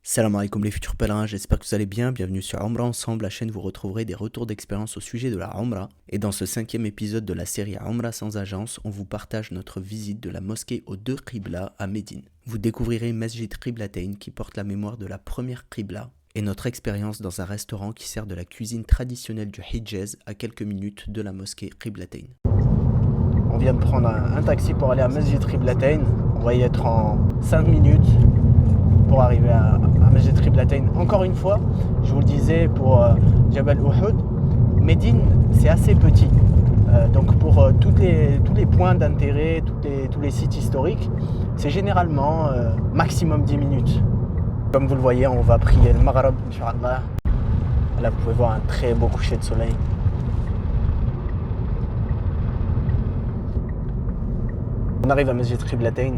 Salam alaikum les futurs pèlerins, j'espère que vous allez bien, bienvenue sur Omra Ensemble, la chaîne où vous retrouverez des retours d'expérience au sujet de la Omra. Et dans ce 5e épisode de la série Omra sans agence, on vous partage notre visite de la mosquée aux deux Qibla à Médine. Vous découvrirez Masjid Qiblatain qui porte la mémoire de la première Qibla et notre expérience dans un restaurant qui sert de la cuisine traditionnelle du Hijaz à quelques minutes de la mosquée Qiblatain. On vient de prendre un taxi pour aller à Masjid Qiblatain, on va y être en 5 minutes. Pour arriver à Masjid Qiblatain. Encore une fois, je vous le disais pour Jabal Uhud, Médine c'est assez petit. Donc pour tous les points d'intérêt, tous les sites historiques, c'est généralement maximum 10 minutes. Comme vous le voyez, on va prier le Maghrib, Inch'Allah. Là vous pouvez voir un très beau coucher de soleil. On arrive à Masjid Qiblatain,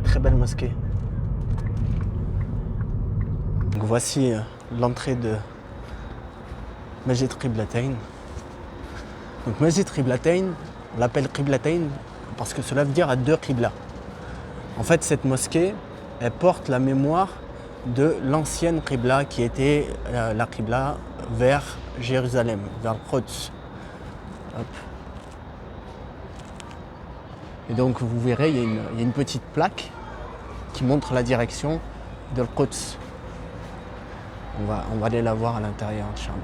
très belle mosquée. Donc voici l'entrée de Masjid Qiblatain. Donc Masjid Qiblatain, on l'appelle Qiblatain parce que cela veut dire à deux Qibla. En fait, cette mosquée, elle porte la mémoire de l'ancienne Qibla qui était la Qibla vers Jérusalem, vers Quds. Hop. Et donc vous verrez, il y a une petite plaque qui montre la direction de Quds. On va aller la voir à l'intérieur, Inch'Allah.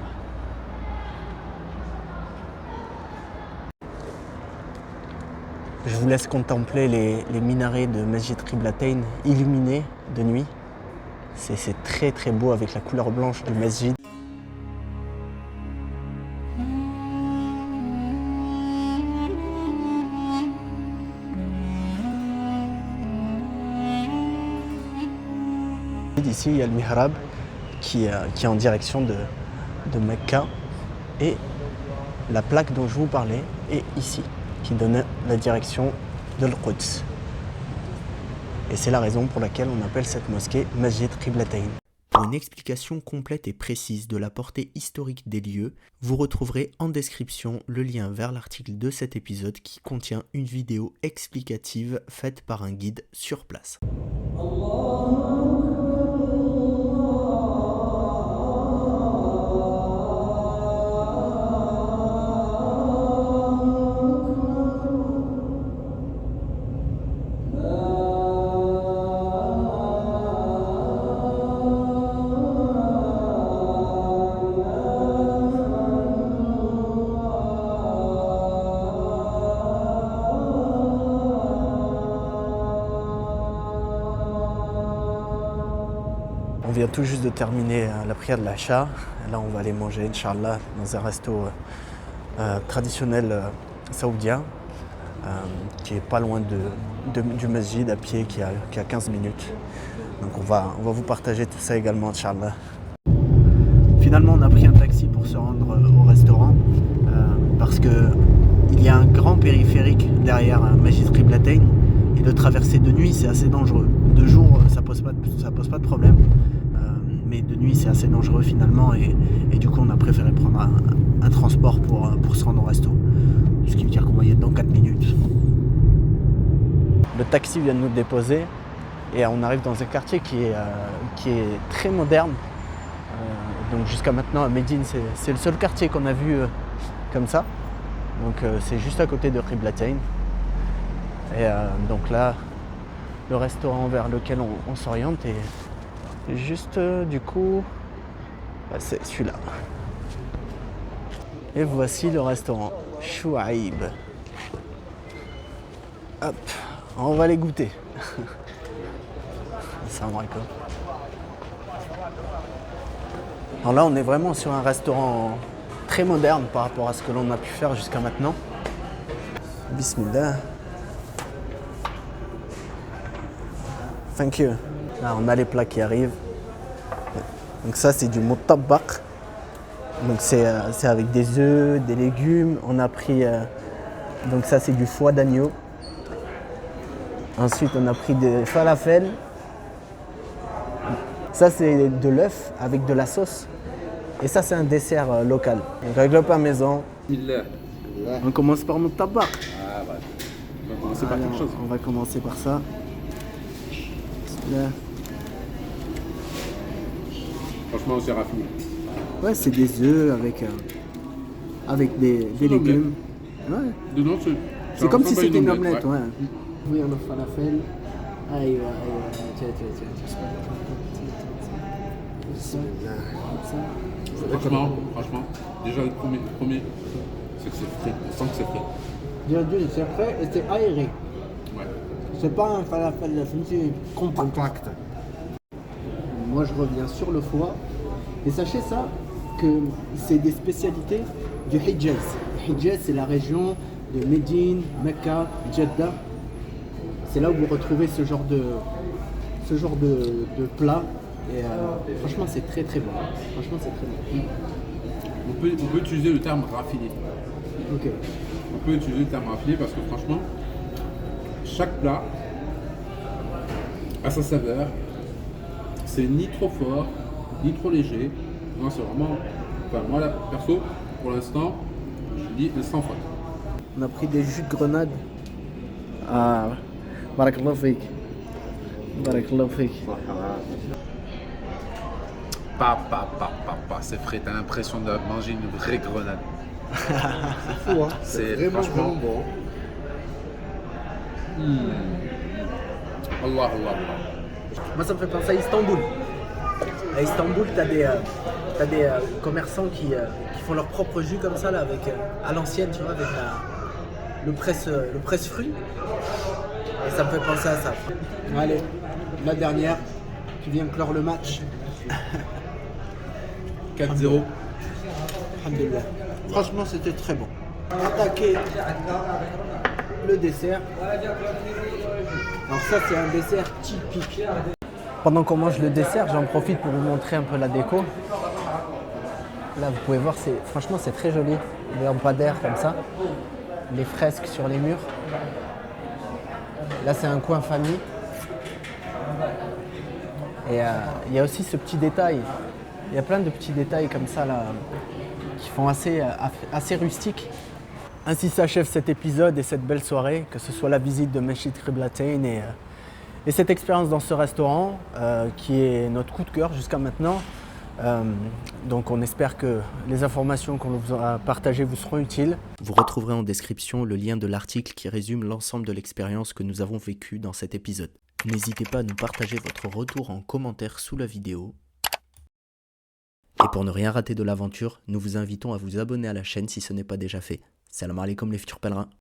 Je vous laisse contempler les minarets de Masjid Qiblatain illuminés de nuit. C'est très très beau avec la couleur blanche du Masjid. Ici, il y a le mihrab qui est en direction de Mecca et la plaque dont je vous parlais est ici, qui donne la direction de l'Quds. Et c'est la raison pour laquelle on appelle cette mosquée Masjid Qiblatain. Pour une explication complète et précise de la portée historique des lieux, vous retrouverez en description le lien vers l'article de cet épisode qui contient une vidéo explicative faite par un guide sur place. On vient tout juste de terminer la prière de l'Acha. Là, on va aller manger, Inch'Allah, dans un resto traditionnel saoudien qui est pas loin du masjid à pied, qui a 15 minutes. Donc on va vous partager tout ça également, Inch'Allah. Finalement, on a pris un taxi pour se rendre au restaurant parce qu'il y a un grand périphérique derrière Masjid Qiblatain et le traverser de nuit, c'est assez dangereux. De jour, ça pose pas de problème. Mais de nuit c'est assez dangereux finalement et du coup on a préféré prendre un transport pour se rendre au resto. Ce qui veut dire qu'on va y être dans 4 minutes. Le taxi vient de nous déposer et on arrive dans un quartier qui est très moderne. Donc jusqu'à maintenant à Médine c'est le seul quartier qu'on a vu comme ça. Donc c'est juste à côté de Qiblatain. Et donc là le restaurant vers lequel on s'oriente est juste du coup, c'est celui-là. Et voici le restaurant Chouaïb. Hop, on va les goûter. Salam alaikum. Alors là, on est vraiment sur un restaurant très moderne par rapport à ce que l'on a pu faire jusqu'à maintenant. Bismillah. Thank you. Là, on a les plats qui arrivent. Donc ça, c'est du moutabak. Donc c'est avec des œufs, des légumes. On a pris... donc ça, c'est du foie d'agneau. Ensuite, on a pris des falafels. Ça, c'est de l'œuf avec de la sauce. Et ça, c'est un dessert local. Donc avec le pain maison. On commence par moutabak. Ah bah, on va commencer par quelque chose. On va commencer par ça. Là. franchement, c'est raffiné. Ouais, c'est des œufs avec des légumes. Ouais. Dedans, C'est comme si c'était une omelette, ouais. ouais. Oui, on a falafel. Aïe, tiens. Franchement, déjà le premier, c'est que c'est frais. On sent que c'est frais. C'est frais et c'est aéré. Ouais. C'est pas un falafel, c'est compact. Moi, je reviens sur le foie. Et sachez ça, que c'est des spécialités du Hijaz. Le Hijaz, c'est la région de Médine, Mecca, Jeddah. C'est là où vous retrouvez ce genre de plat. Et franchement, c'est très très bon. Franchement, c'est très bon. On peut utiliser le terme raffiné. Ok. On peut utiliser le terme raffiné parce que franchement, chaque plat a sa saveur. C'est ni trop fort, ni trop léger. Non, c'est vraiment. Enfin, moi, là, perso, pour l'instant, je dis sans faute. On a pris des jus de grenade. Ah, barakallahu fik. Barakallahu fik. C'est frais, t'as l'impression de manger une vraie grenade. C'est fou, hein. C'est vraiment franchement bon. Allah. Moi, ça me fait penser à Istanbul. À Istanbul, t'as des commerçants qui font leur propre jus comme ça, là, avec, à l'ancienne, tu vois, avec le presse-fruits. Et ça me fait penser à ça. Allez, la dernière qui vient clore le match. 4-0. Alhamdulillah. Franchement, c'était très bon. Attaquer le dessert. Alors ça, c'est un dessert typique. Pendant qu'on mange le dessert, j'en profite pour vous montrer un peu la déco. Là, vous pouvez voir, franchement, c'est très joli. Les lampadaires comme ça. Les fresques sur les murs. Là, c'est un coin famille. Et il y a aussi ce petit détail. Il y a plein de petits détails comme ça là, qui font assez rustique. Ainsi s'achève cet épisode et cette belle soirée, que ce soit la visite de Mesjid Qiblatain et cette expérience dans ce restaurant qui est notre coup de cœur jusqu'à maintenant. Donc on espère que les informations qu'on vous a partagées vous seront utiles. Vous retrouverez en description le lien de l'article qui résume l'ensemble de l'expérience que nous avons vécue dans cet épisode. N'hésitez pas à nous partager votre retour en commentaire sous la vidéo. Et pour ne rien rater de l'aventure, nous vous invitons à vous abonner à la chaîne si ce n'est pas déjà fait. Salam alaikum les futurs pèlerins.